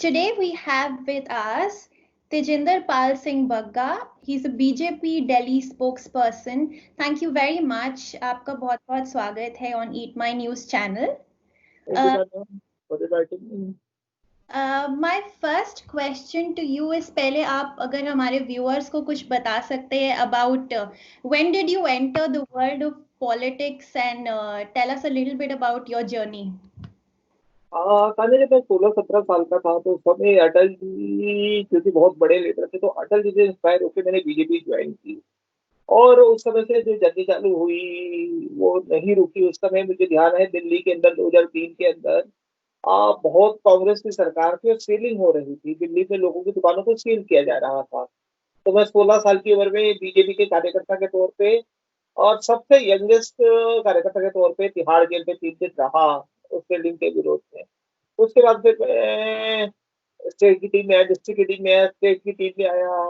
today we have with us Tejinder Pal Singh Bagga. He's a BJP Delhi spokesperson. Thank you very much. आपका बहुत बहुत स्वागत है on Eat My News channel. Thank you, madam, for inviting me. My first question to you is पहले आप अगर हमारे viewers को कुछ बता सकते हैं about when did you enter the world of politics and tell us a little bit about your journey. कहने जब मैं 16-17 साल का था तो उस समय अटल जी क्योंकि बहुत बड़े लीडर थे तो अटल जी से इंस्पायर होकर मैंने बीजेपी ज्वाइन की और उस समय से जो जर्नी चालू हुई वो नहीं रुकी। उस समय मुझे ध्यान है दिल्ली के अंदर 2003 के अंदर बहुत कांग्रेस की सरकार थी और सीलिंग हो रही थी। दिल्ली में लोगों की दुकानों को सील किया जा रहा था। तो मैं 16 साल की उम्र में बीजेपी के कार्यकर्ता के तौर पे और सबसे यंगेस्ट कार्यकर्ता के तौर पे तिहाड़ जेल में 3 दिन रहा उस बिल्डिंग के विरोध में। उसके बाद फिर मैं स्टेट की टीम में आया, डिस्ट्रिक्ट की टीम में आया, स्टेट की टीम में आया,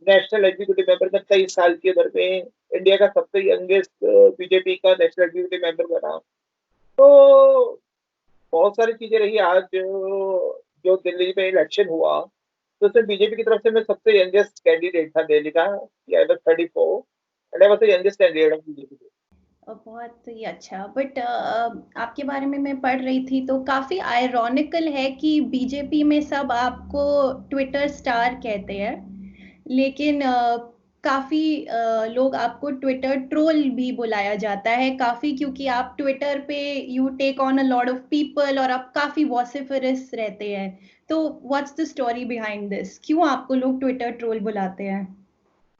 नेशनल एग्जीक्यूटिव मेंबर में 23 साल की उम्र में इंडिया का सबसे यंगेस्ट बीजेपी का नेशनल एग्जीक्यूटिव मेंबर बना। तो बहुत सारी चीजें रही। आज जो दिल्ली में इलेक्शन हुआ तो उसमें बीजेपी की तरफ से मैं सबसे यंगेस्ट कैंडिडेट था दिल्ली का। I was 34 and I was the youngest candidate of BJP. बहुत ही अच्छा। बट आपके बारे में मैं पढ़ रही थी तो काफी आयरॉनिकल है कि बीजेपी में सब आपको ट्विटर स्टार कहते हैं, लेकिन काफी लोग आपको ट्विटर ट्रोल भी बुलाया जाता है काफी, क्योंकि आप ट्विटर पे you take on a lot of people और आप काफी वॉसिफरस रहते हैं। तो what's the story behind this? क्यों आपको लोग ट्विटर ट्रोल बुलाते हैं?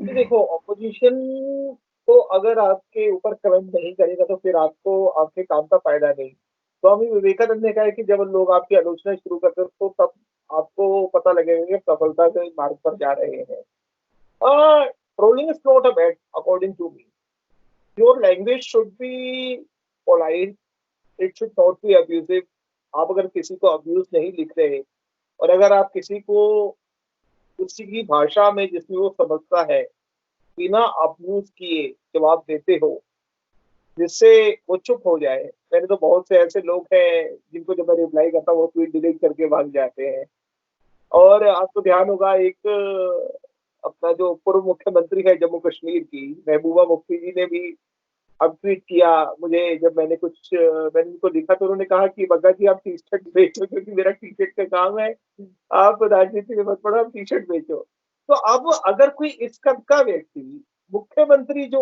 देखो, ऑपोजिशन तो अगर आपके ऊपर कमेंट नहीं करेगा तो फिर आपको आपके काम का फायदा नहीं। स्वामी विवेकानंद ने कहा है कि जब लोग आपकी आलोचना शुरू करते हैं तो तब आपको पता लगेगा कि सफलता के मार्ग पर जा रहे हैं। Trolling is not a bad according to me. Your language should be polite, it should not be abusive. आप अगर किसी को अब्यूज नहीं लिख रहे और अगर आप किसी को उसी की भाषा में जिसमें वो समझता है बिना अब्यूज किए जवाब देते हो जिससे वो चुप हो जाए। मैंने तो बहुत से ऐसे लोग हैं जिनको जब मैं रिप्लाई करता हूँ वो ट्वीट डिलीट करके भाग जाते हैं। और आपको ध्यान होगा एक अपना जो पूर्व मुख्यमंत्री है जम्मू कश्मीर की महबूबा मुफ्ती जी ने भी अब ट्वीट किया मुझे। जब मैंने उनको लिखा तो उन्होंने कहा कि बग्गा जी आप टी शर्ट बेचो क्योंकि मेरा टी शर्ट का काम है, आप राजनीति में मत पड़ो, आप टी शर्ट बेचो। तो अब अगर कोई इस कद का व्यक्ति मुख्यमंत्री जो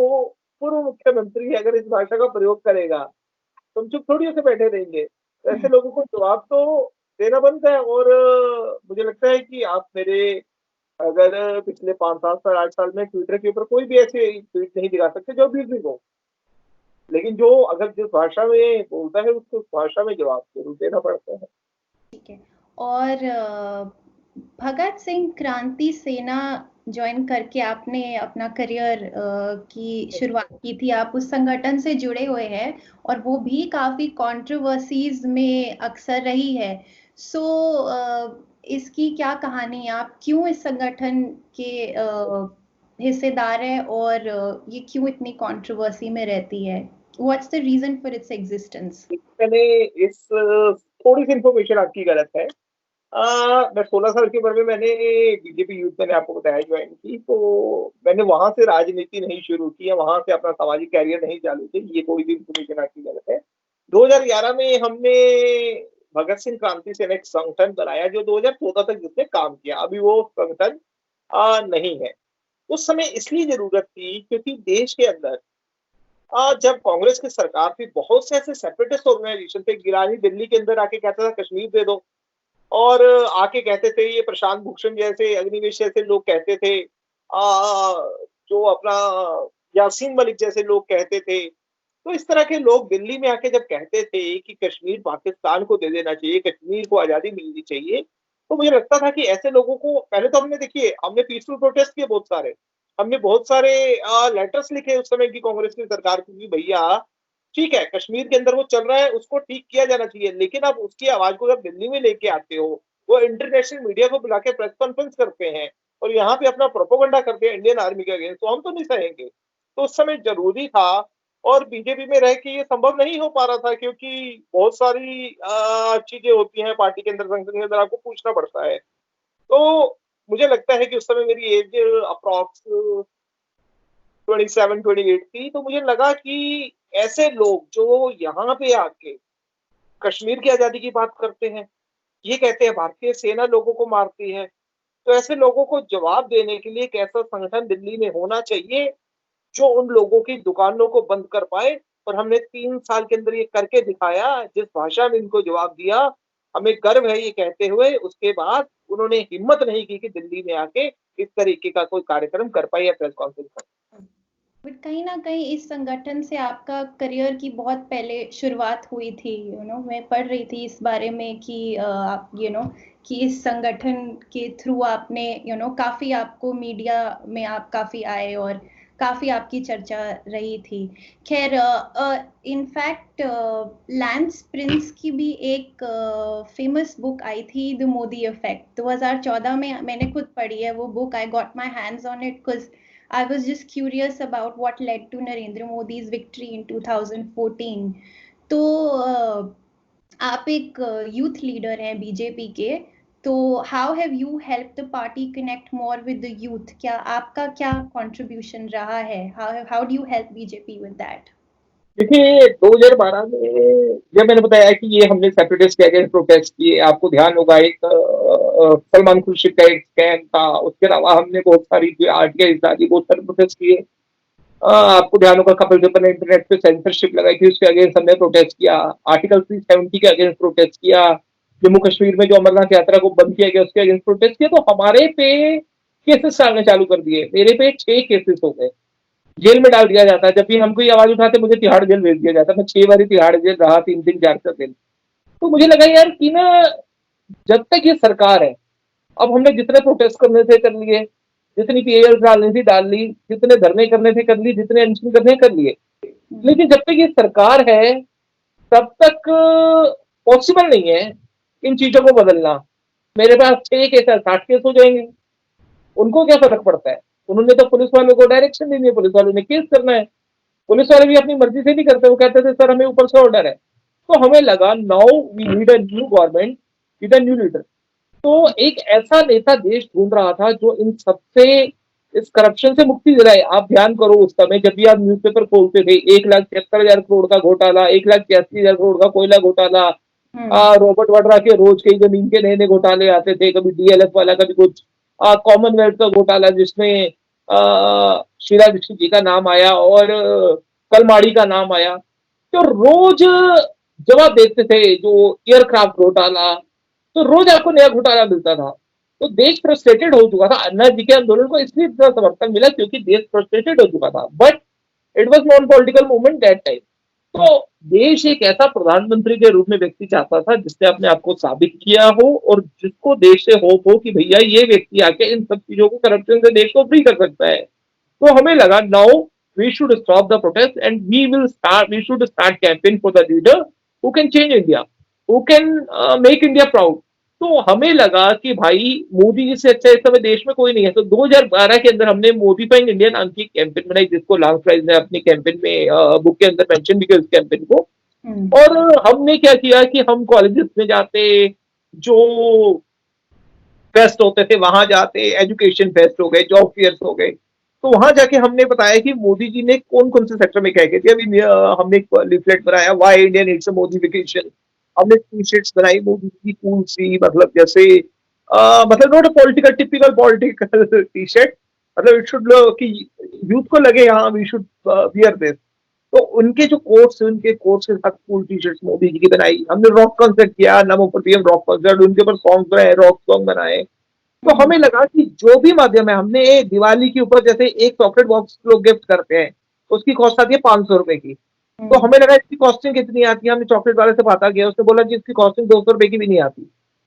पूर्व मुख्यमंत्री है अगर इस भाषा का प्रयोग करेगा तो हम चुप थोड़ी होकर बैठे रहेंगे। तो ऐसे लोगों को जवाब तो देना बनता है। और मुझे लगता है कि आप मेरे अगर पिछले 5-7 साल 8 साल में ट्विटर के ऊपर कोई भी ऐसे ट्वीट नहीं दिखा सकते जो अब्यूजिव हो, लेकिन जो अगर जिस भाषा में बोलता है उसको उस भाषा में जवाब जरूर देना पड़ता है। ठीक है। और भगत सिंह क्रांति सेना ज्वाइन करके आपने अपना करियर की शुरुआत की थी। आप उस संगठन से जुड़े हुए हैं और वो भी काफी कंट्रोवर्सीज में अक्सर रही है। सो इसकी क्या कहानी है? आप क्यों इस संगठन के हिस्सेदार हैं और ये क्यों इतनी कंट्रोवर्सी में रहती है? What's the reason for its existence? मैंने इस थोड़ी सी इंफॉर्मेशन आपकी गलत है। मैं 16 साल की उम्र में मैंने बीजेपी यूथ मैंने आपको बताया ज्वाइन की। तो मैंने वहां से राजनीति नहीं शुरू की है, वहां से अपना सामाजिक कैरियर नहीं चालू की। ये कोई भी इंफॉर्मेशन आपकी गलत है। 2011 में हमने भगत सिंह क्रांति सेना एक संगठन बनाया जो 2014 तक जिसने काम किया। अभी वो संगठन नहीं है। उस समय इसलिए जरूरत थी क्योंकि देश के अंदर जब कांग्रेस की सरकार थी बहुत से ऐसे सेपरेटिस्ट ऑर्गेनाइजेशन थे। गिलानी दिल्ली के अंदर आके कहता था कश्मीर दे दो, और आके कहते थे ये प्रशांत भूषण जैसे अग्निवेश जैसे लोग कहते थे, जो अपना यासीन मलिक जैसे लोग कहते थे। तो इस तरह के लोग दिल्ली में आके जब कहते थे कि कश्मीर पाकिस्तान को दे देना चाहिए, कश्मीर को आजादी मिलनी चाहिए, तो मुझे लगता था कि ऐसे लोगों को पहले तो हमने पीसफुल प्रोटेस्ट किए बहुत सारे। हमने बहुत सारे लेटर्स लिखे उस समय की कांग्रेस की सरकार को कि भैया ठीक है कश्मीर के अंदर वो चल रहा है उसको ठीक किया जाना चाहिए, लेकिन आप उसकी आवाज को जब दिल्ली में लेके आते हो, वो इंटरनेशनल मीडिया को बुला के प्रेस कॉन्फ्रेंस करते हैं और यहाँ पे अपना प्रोपोगंडा करते हैं इंडियन आर्मी के अगेंस्ट, तो हम तो नहीं सहेंगे। तो उस समय जरूरी था और बीजेपी में रह के ये संभव नहीं हो पा रहा था, क्योंकि बहुत सारी चीजें होती हैं पार्टी के अंदर, संगठन के अंदर, आपको पूछना पड़ता है। तो मुझे लगता है कि उस समय मेरी एज अप्रॉक्स 27-28 थी, तो मुझे लगा कि ऐसे लोग जो यहाँ पे आके कश्मीर की आजादी की बात करते हैं, ये कहते हैं भारतीय सेना लोगों को मारती है, तो ऐसे लोगों को जवाब देने के लिए एक ऐसा संगठन दिल्ली में होना चाहिए जो उन लोगों की दुकानों को बंद कर पाए। और हमने 3 साल के अंदर ये करके दिखाया। जिस भाषा में इनको जवाब दिया, हमें गर्व है ये कहते हुए। उसके बाद उन्होंने हिम्मत नहीं की कि दिल्ली में आके इस तरीके का कोई कार्यक्रम कर पाए या प्रेस कॉन्फ्रेंस कर पाए। बट कहीं न कहीं इस संगठन से आपका करियर की बहुत पहले शुरुआत हुई थी, मैं पढ़ रही थी इस बारे में कि आप कि इस संगठन के थ्रू आपने काफ़ी आपको मीडिया में आप काफ़ी आए और काफ़ी आपकी चर्चा रही थी। ख़ैर इनफैक्ट लैंस प्रिंस की भी एक फ़ेमस बुक आई थी द मोदी इफ़ेक्ट 2014 में मैंने खुद पढ़ी है वो book. I got my hands on it 'cause I was just curious about what led to Narendra Modi's victory in 2014. तो आप एक यूथ लीडर हैं बीजेपी के, तो how have you help the party connect more with the youth? क्या आपका क्या contribution रहा है? How do you help BJP with that? देखिए 2012 में जब मैंने बताया कि ये हमने सेपरेटिस्ट के अगेंस्ट प्रोटेस्ट किए, आपको ध्यान होगा एक सलमान खुर्शीद का एक स्कैम था, उसके अलावा हमने बहुत सारी जो आर्टिकल डाली, बहुत सारे प्रोटेस्ट किए। आपको ध्यान होगा कपिल सिब्बल ने इंटरनेट पे सेंसरशिप लगाई थी, उसके अगेंस्ट हमने प्रोटेस्ट किया। आर्टिकल 370 के अगेंस्ट प्रोटेस्ट किया। जम्मू कश्मीर में जो अमरनाथ यात्रा को बंद किया गया उसके अगेंस्ट प्रोटेस्ट किया। तो हमारे पे केसेस डालने चालू कर दिए। मेरे पे 6 केसेस हो गए, जेल में डाल दिया जाता है। जब भी हम कोई आवाज उठाते मुझे तिहाड़ जेल भेज दिया जाता। मैं 6 बार तिहाड़ जेल रहा, 3-3 4-4 दिन। तो मुझे लगा यार कि ना, जब तक ये सरकार है, अब हमने जितने प्रोटेस्ट करने थे कर लिए, जितनी पीएल डालनी थी डाल ली, जितने धरने करने थे कर ली, जितने अनशन करने कर लिए। लेकिन जब तक ये सरकार है तब तक पॉसिबल नहीं है इन चीजों को बदलना। मेरे पास 6 केस है, 60 केस हो जाएंगे, उनको क्या फर्क पड़ता है? उन्होंने तो पुलिस वालों को डायरेक्शन देनी है, पुलिस वालों ने केस करना है। पुलिस वाले भी अपनी मर्जी से नहीं करते, वो कहते थे सर हमें ऊपर से ऑर्डर है। तो हमें लगा now we need a new government with a new leader. तो एक ऐसा नेता देश ढूंढ रहा था जो इन सबसे, इस करप्शन से मुक्ति दिलाए। आप ध्यान करो उस समय जब भी आप न्यूज़पेपर खोलते थे, 1,73,000 करोड़ का घोटाला, 1,83,000 करोड़ का कोयला घोटाला, रॉबर्ट वाड्रा के रोज के जमीन के नए नए घोटाले आते थे, कभी डीएलएफ वाला, कभी कुछ कॉमनवेल्थ का घोटाला जिसमें शीला दीक्षित जी का नाम आया और कलमाड़ी का नाम आया। तो रोज जवाब देते थे, जो एयरक्राफ्ट घोटाला, तो रोज आपको नया घोटाला मिलता था। तो देश फ्रस्ट्रेटेड हो चुका था। अन्ना जी के आंदोलन को इसलिए इतना समर्थन मिला क्योंकि देश फ्रस्ट्रेटेड हो चुका था। But it was non political movement that time. तो देश एक ऐसा प्रधानमंत्री के रूप में व्यक्ति चाहता था जिसने अपने आप को साबित किया हो और जिसको देश से होप हो कि भैया ये व्यक्ति आके इन सब चीजों को, करप्शन से देश को फ्री कर सकता है। तो हमें लगा now we should stop the protest and we should start campaign for the leader who can change India, who can make India proud. तो हमें लगा कि भाई मोदी जी से अच्छा इस समय देश में कोई नहीं है। तो 2012 के अंदर हमने मोदीफाइंग इंडिया नाम की कैंपेन बनाई, जिसको लांस प्राइज ने अपनी कैंपेन में बुक के अंदर मेंशन भी किया उस कैंपेन को। और हमने क्या किया कि हम कॉलेजेस में जाते, जो फेस्ट होते थे वहां जाते, एजुकेशन फेस्ट हो गए, जॉब फेयर्स हो गए, तो वहां जाके हमने बताया कि मोदी जी ने कौन कौन से सेक्टर में क्या किया थी। अभी हमने एक लिफलेट बनाया, वाई इंडिया नीड्स अ मोदिफिकेशन। हमने टी शर्ट्स बनाई मोदी की कूल सी, मतलब जैसे मतलब not a political, typical political T shirt, मतलब इट शुड कि यूथ को लगे हाँ वी शुड वियर दिस। तो उनके जो कोर्स, उनके कोर्स के साथ cool T shirts Modi ji की बनाई। हमने रॉक कॉन्सर्ट किया, नमो पर पीएम रॉक कॉन्सर्ट, उनके ऊपर सॉन्ग बनाए, रॉक सॉन्ग बनाए। तो हमें लगा कि जो भी माध्यम है, हमने दिवाली के ऊपर जैसे एक चॉकलेट बॉक्स लोग गिफ्ट करते हैं, उसकी कॉस्ट आती है 500 रुपए की। तो हमें लगा इसकी कॉस्टिंग कितनी आती है, हमने चॉकलेट वाले से बात किया, उसने बोला कि इसकी कॉस्टिंग 200 रुपए की भी नहीं आती।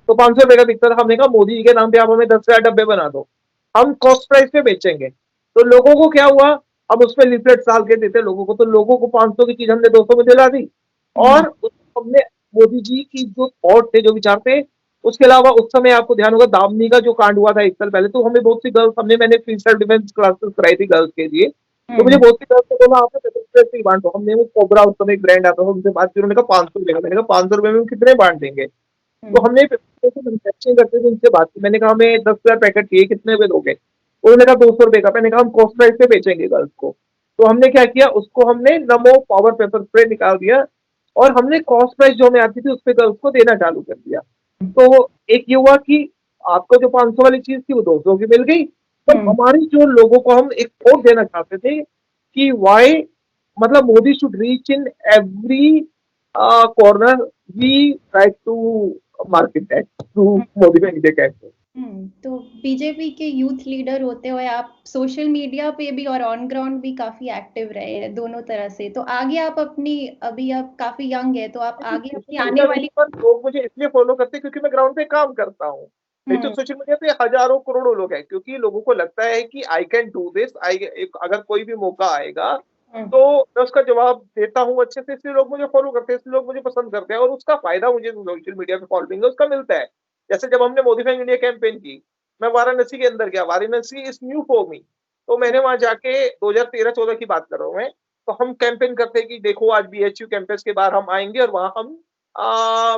तो 500 रुपए का बिकता था। हमने कहा मोदी जी के नाम पे आप हमें 10,000 डब्बे बना दो, हम कॉस्ट प्राइस पे बेचेंगे। तो लोगों को क्या हुआ, अब उसमें लिफलेट डाल के देते लोगों को, तो लोगों को 500 की चीज हमने 200 में दिला दी। और हमने मोदी जी की जो थॉट थे, जो विचार थे, उसके अलावा उस समय आपको ध्यान होगा दामनी का जो कांड हुआ था 1 साल पहले, तो हमें बहुत सी गर्ल्स, मैंने फ्री सेल्फ डिफेंस क्लासेस कराई थी गर्ल्स के लिए। तो मुझे बहुत सी गर्ल्स ने बोला आपने पैसे ही बांटो। हमने वो कोबरा उस समय एक ब्रांड आता था, उनसे बात की, उन्होंने कहा 500 रुपए का। मैंने कहा 500 रुपए में हम कितने बांट देंगे? तो हमने मैन्युफैक्चरिंग करते थे उनसे बात की। मैंने कहा हमें 10,000 पैकेट चाहिए, कितने में दोगे? उन्होंने कहा 200 रुपए का। मैंने कहा हम कॉस्ट प्राइस पे बेचेंगे गर्ल्स को। तो हमने क्या किया, उसको हमने नमो पावर पेपर स्प्रे निकाल दिया और हमने कॉस्ट प्राइस जो हमें आती थी उस पे गर्ल्स को देना चालू कर दिया। तो एक ये हुआ कि आपको जो 500 वाली चीज थी वो 200 की मिल गई। तो हमारी जो लोगों को हम एक वोट देना चाहते थे कि वाई, मतलब Modi should reach in every corner, we try to market that through Modi India campaign. तो बीजेपी के यूथ लीडर होते हुए आप सोशल मीडिया पे भी और ऑन ग्राउंड भी काफी एक्टिव रहे हैं दोनों तरह से। तो आगे आप अपनी, अभी आप काफी यंग है, तो आप आगे अपनी सोशल आने मीडिया वाली। पर लोग मुझे इसलिए फॉलो करते हैं क्योंकि मैं ग्राउंड पे काम करता हूँ। नहीं तो सोशल मीडिया पे हजारों करोड़ों लोग हैं, क्योंकि लोगों को लगता है कि आई कैन डू दिस, आई, अगर कोई भी मौका आएगा तो मैं उसका जवाब देता हूँ अच्छे से, इसलिए लोग मुझे फॉलो करते हैं, इसलिए लोग मुझे पसंद करते हैं और उसका फायदा मुझे सोशल मीडिया पे फॉलोइंग है उसका मिलता है। जैसे जब हमने मोदी इंडिया कैंपेन की, मैं वाराणसी के अंदर गया, Varanasi is new for me. तो मैंने वहां जाके 2013-14 की बात कर रहा हूँ मैं। तो हम कैंपेन करते हैं कि देखो आज बीएचयू कैंपस के बाहर हम आएंगे और वहां हम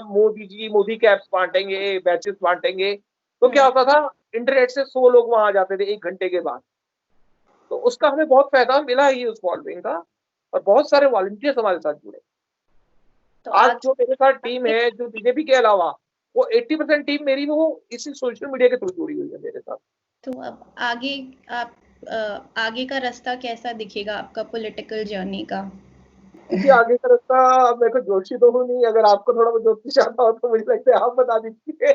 मोदी जी, मोदी कैप्स बांटेंगे, बैचेस बांटेंगे। तो क्या होता था, इंटरनेट से 100 लोग वहां आ जाते थे 1 घंटे के बाद। तो उसका हमें बहुत फायदा मिला ही उस फॉलोइंग का, और बहुत सारे वॉलंटियर्स हमारे साथ जुड़े। तो आज जो मेरे साथ टीम है, जो बीजेपी के अलावा, वो 80% टीम मेरी वो इसी सोशल मीडिया के थ्रू जुड़ी हुई है मेरे साथ। तो अब आगे आप आगे का रास्ता कैसा दिखेगा आपका पॉलिटिकल जर्नी का? देखिए आगे का रास्ता, अब मैं तो जोशी तो हूँ नहीं, अगर आपको थोड़ा बहुत ज्योतिष आता हो तो मुझे लगता है आप बता दीजिए।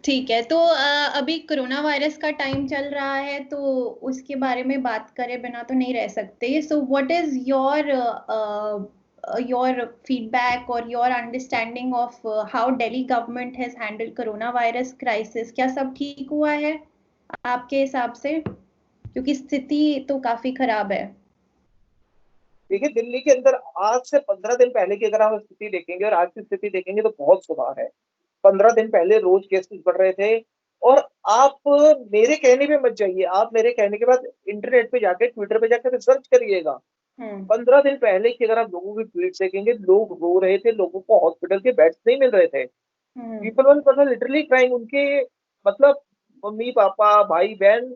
ठीक है। तो अभी कोरोना वायरस का टाइम चल रहा है, तो उसके बारे में बात करे बिना तो नहीं रह सकते। So what is your feedback और your understanding of how Delhi government has handled corona virus crisis? क्या सब ठीक हुआ है आपके हिसाब से? क्योंकि स्थिति तो काफी खराब है। देखिए दिल्ली के अंदर आज से 15 दिन पहले की अगर आप स्थिति देखेंगे और आज की स्थिति देखेंगे तो बहुत सुधार है। 15 दिन पहले रोज केसेस बढ़ रहे थे। और आप मेरे कहने पे मत जाइए, आप मेरे कहने के बाद इंटरनेट पे जाके, ट्विटर पे जाकर रिसर्च करिएगा। 15 दिन पहले की अगर आप लोगों की ट्वीट देखेंगे, लोग रो रहे थे, लोगों को हॉस्पिटल के बेड्स नहीं मिल रहे थे। People one person literally crying, उनके मतलब मम्मी पापा भाई बहन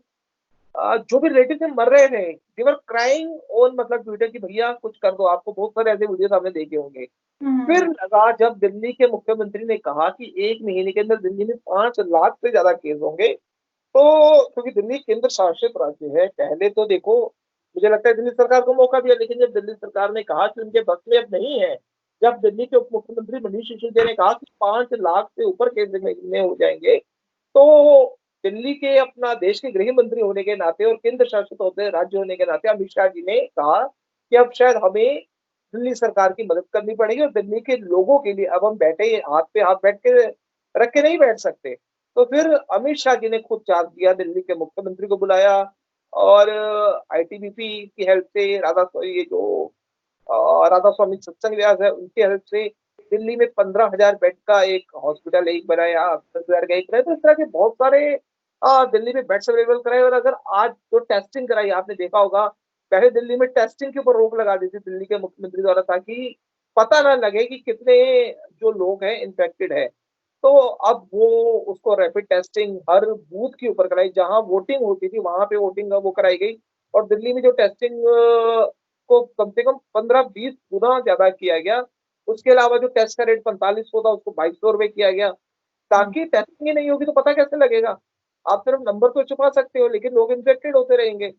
जो भी रिलेटिव थे मर रहे थे। दे वर क्राइंग ऑन मतलब ट्विटर की भैया कुछ कर दो, आपको बहुत सारे ऐसे वीडियोस आपने देखे होंगे। फिर लगा जब दिल्ली के मुख्यमंत्री ने कहा कि 1 महीने के अंदर दिल्ली में 5 लाख से ज्यादा केस होंगे। तो क्योंकि दिल्ली केंद्र शासित राज्य है, पहले तो देखो मुझे लगता है दिल्ली सरकार को मौका दिया, लेकिन जब दिल्ली सरकार ने कहा कि उनके बस में अब नहीं है, जब दिल्ली के उप मुख्यमंत्री मनीष सिसोदिया ने कहा कि 5 लाख से ऊपर केस में हो जाएंगे, तो दिल्ली के अपना देश के गृह मंत्री होने के नाते और केंद्र शासित होते राज्य होने के नाते अमित शाह जी ने कहा कि अब शायद हमें दिल्ली सरकार की मदद करनी पड़ेगी और दिल्ली के लोगों के लिए अब हम बैठे हाथ पे हाथ बैठ के रख के नहीं बैठ सकते। तो फिर अमित शाह जी ने खुद चार्ज दिया, दिल्ली के मुख्यमंत्री को बुलाया और आईटीबीपी की हेल्प से, ये जो राधा स्वामी सत्संग व्यास है उनकी हेल्प से दिल्ली में 15,000 बेड का एक हॉस्पिटल एक बनाया, 10,000 का एक बनाया। तो इस तरह के बहुत सारे दिल्ली में बेड्स अवेलेबल कराए। और अगर आज जो टेस्टिंग कराई आपने देखा होगा, पहले दिल्ली में टेस्टिंग के ऊपर रोक लगा दी थी दिल्ली के मुख्यमंत्री द्वारा, ताकि पता ना लगे कि कितने जो लोग हैं इन्फेक्टेड है। तो अब वो उसको रैपिड टेस्टिंग हर बूथ के ऊपर कराई, जहां वोटिंग होती थी वहां पे वोटिंग वो कराई गई। और दिल्ली में जो टेस्टिंग को कम से कम 15-20 गुना ज्यादा किया गया। उसके अलावा जो टेस्ट का रेट 4500 था उसको 2200 रुपए किया गया, ताकि टेस्टिंग ही नहीं होगी तो पता कैसे लगेगा। आप सिर्फ नंबर तो छुपा सकते हो लेकिन लोग इन्फेक्टेड होते रहेंगे।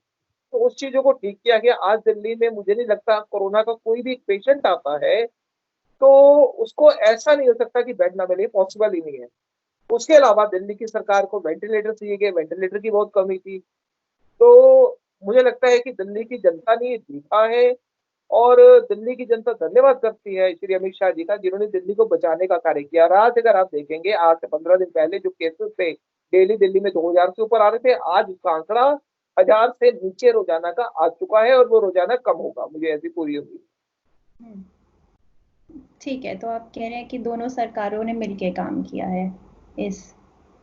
तो उस चीजों को ठीक किया गया। आज दिल्ली में मुझे नहीं लगता कोरोना का कोई भी पेशेंट आता है तो उसको ऐसा नहीं हो सकता कि बेड ना मिले, पॉसिबल ही नहीं है। उसके अलावा दिल्ली की सरकार को वेंटिलेटर चाहिए गए, वेंटिलेटर की बहुत कमी थी। तो मुझे लगता है कि दिल्ली की जनता ने ये देखा है और दिल्ली की जनता धन्यवाद करती है श्री अमित शाह जी का, जिन्होंने दिल्ली को बचाने का कार्य किया। और आज अगर आप देखेंगे, आज से 15 दिन पहले जो केसेस थे डेली दिल्ली में 2,000 से ऊपर आ रहे थे, आज उसका आंकड़ा 1,000 से नीचे रोजाना का आ चुका है और वो रोजाना कम होगा, मुझे ऐसी पूरी उम्मीद। ठीक है। तो आप कह रहे हैं कि दोनों सरकारों ने मिलकर काम किया है इस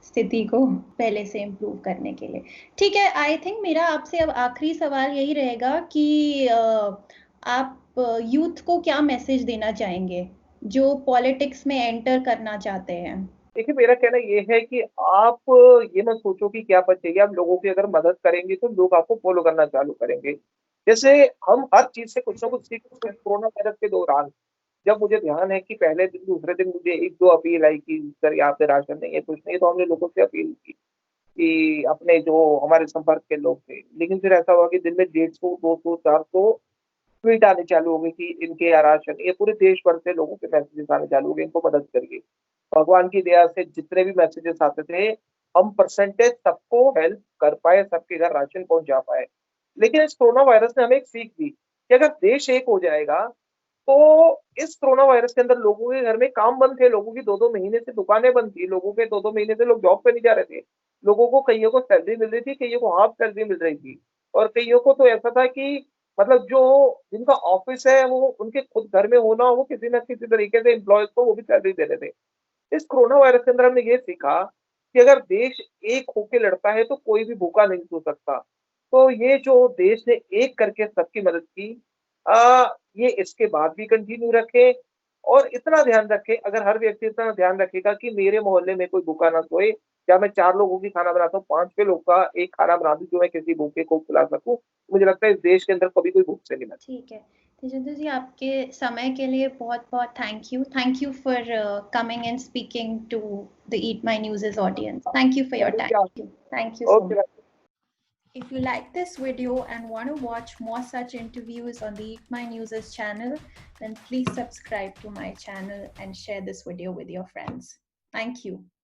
स्थिति को पहले से इम्प्रूव करने के लिए। ठीक है, आई थिंक मेरा आपसे अब आखिरी सवाल यही रहेगा कि आप यूथ को क्या मैसेज देना चाहेंगे जो पॉलिटिक्स में एंटर करना चाहते हैं? देखिए, मेरा कहना ये है कि आप ये मत सोचो कि क्या बचेगी, आप लोगों की अगर मदद करेंगे तो लोग आपको फ़ॉलो करना चालू करेंगे। जैसे हम हर चीज़ से कुछ ना कुछ सीखते हैं। कोरोना वायरस के दौरान जब मुझे ध्यान है कि पहले दिन, दूसरे दिन मुझे 1-2 अपील आई कि सर यहाँ पे राशन नहीं है, कुछ नहीं है, तो हमने लोगों से अपील की कि अपने जो हमारे संपर्क के लोग थे। लेकिन फिर ऐसा हुआ कि दिन में 150, 200, 400 ट्वीट आने चालू हो गई कि इनके यहाँ राशन, ये पूरे देश भर से लोगों के मैसेजेस आने चालू हो गए, इनको मदद करिए। भगवान की दया से जितने भी मैसेजेस आते थे, हम परसेंटेज सबको हेल्प कर पाए, सबके घर राशन पहुँचा पाए। लेकिन इस कोरोना वायरस ने हमें एक सीख दी कि अगर देश एक हो जाएगा, तो इस कोरोना वायरस के अंदर लोगों के घर में काम बंद थे, लोगों की 2-2 महीने से दुकानें बंद थी, लोगों के 2-2 महीने से लोग जॉब पे नहीं जा रहे थे। लोगों को कइयों को सैलरी मिल रही थी, कइयों को हाफ सैलरी मिल रही थी और कइयों को तो ऐसा था कि मतलब जो जिनका ऑफिस है, वो उनके खुद घर में होना, वो किसी न किसी तरीके से एम्प्लॉइज़ को वो भी सैलरी दे रहे थे। इस कोरोना वायरस के अंदर हमने ये सीखा कि अगर देश एक होके लड़ता है तो कोई भी भूखा नहीं सो सकता। तो ये जो देश ने एक करके सबकी मदद की, ये इसके बाद भी कंटिन्यू रखें और इतना ध्यान रखें, अगर हर व्यक्ति इतना ध्यान रखेगा कि मेरे मोहल्ले में कोई भूखा ना सोए, या मैं 4 लोगों की खाना बनाता हूँ, 5वें लोग का एक खाना बना दूँ जो मैं किसी भूखे को खिला सकूँ, मुझे लगता है इस देश के अंदर कभी कोई भूख से नहीं मरे। ठीक है। तेजिंदर जी, आपके समय के लिए बहुत-बहुत thank you. Thank you for coming and speaking to the Eat My News's audience. Thank you for your time. Thank you so okay. Much. If you like this video and want to watch more such interviews on the Eat My News's channel, then please subscribe to my channel and share this video with your friends. Thank you.